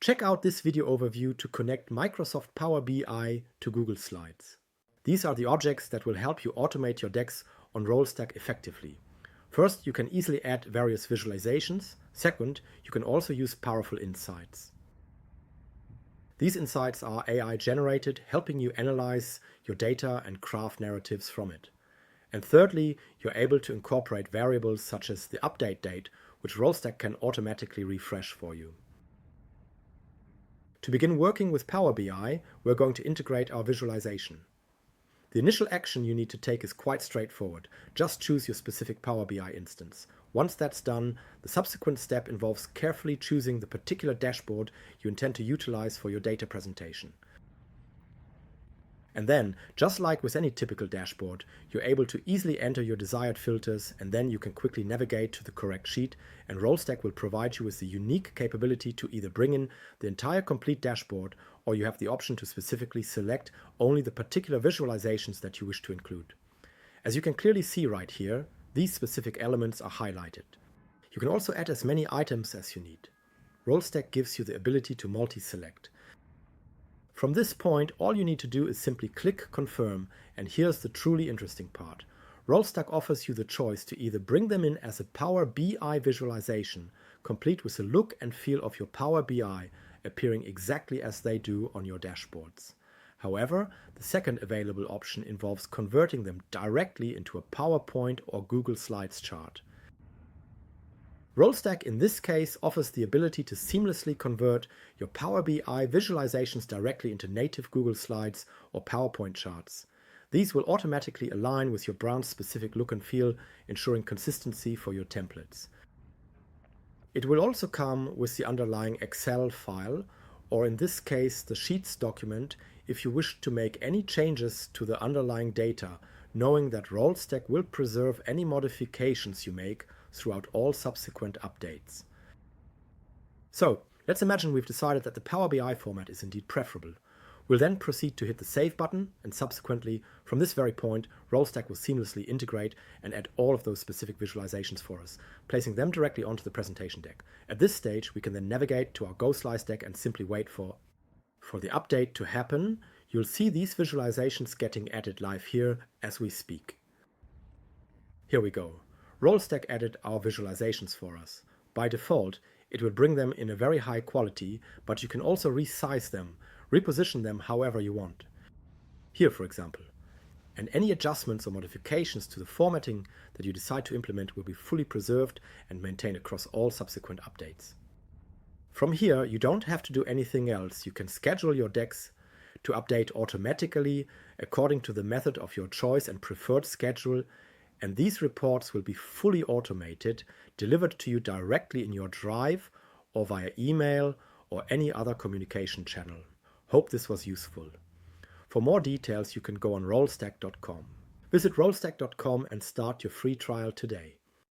Check out this video overview to connect Microsoft Power BI to Google Slides. These are the objects that will help you automate your DAX on Rollstack effectively. First, you can easily add various visualizations. Second, you can also use powerful insights. These insights are AI generated, helping you analyze your data and craft narratives from it. And thirdly, you're able to incorporate variables such as the update date, which Rollstack can automatically refresh for you. To begin working with Power BI, we're going to integrate our visualization. The initial action you need to take is quite straightforward. Just choose your specific Power BI instance. Once that's done, the subsequent step involves carefully choosing the particular dashboard you intend to utilize for your data presentation. And then, just like with any typical dashboard, you're able to easily enter your desired filters, and then you can quickly navigate to the correct sheet, and Rollstack will provide you with the unique capability to either bring in the entire complete dashboard, or you have the option to specifically select only the particular visualizations that you wish to include. As you can clearly see right here, these specific elements are highlighted. You can also add as many items as you need. Rollstack gives you the ability to multi-select. From this point, all you need to do is simply click Confirm, and here's the truly interesting part. Rollstack offers you the choice to either bring them in as a Power BI visualization, complete with the look and feel of your Power BI, appearing exactly as they do on your dashboards. However, the second available option involves converting them directly into a PowerPoint or Google Slides chart. Rollstack in this case offers the ability to seamlessly convert your Power BI visualizations directly into native Google Slides or PowerPoint charts. These will automatically align with your brand's specific look and feel, ensuring consistency for your templates. It will also come with the underlying Excel file, or in this case the Sheets document, if you wish to make any changes to the underlying data, knowing that Rollstack will preserve any modifications you make throughout all subsequent updates. So, let's imagine we've decided that the Power BI format is indeed preferable. We'll then proceed to hit the Save button, and subsequently, from this very point, Rollstack will seamlessly integrate and add all of those specific visualizations for us, placing them directly onto the presentation deck. At this stage, we can then navigate to our Go Slides deck and simply wait for the update to happen. You'll see these visualizations getting added live here as we speak. Here we go. Rollstack added our visualizations for us. By default, it will bring them in a very high quality, but you can also resize them, reposition them however you want. Here, for example. And any adjustments or modifications to the formatting that you decide to implement will be fully preserved and maintained across all subsequent updates. From here, you don't have to do anything else. You can schedule your DAX to update automatically according to the method of your choice and preferred schedule, and these reports will be fully automated, delivered to you directly in your Drive or via email or any other communication channel. Hope this was useful. For more details, you can go on rollstack.com. Visit rollstack.com and start your free trial today.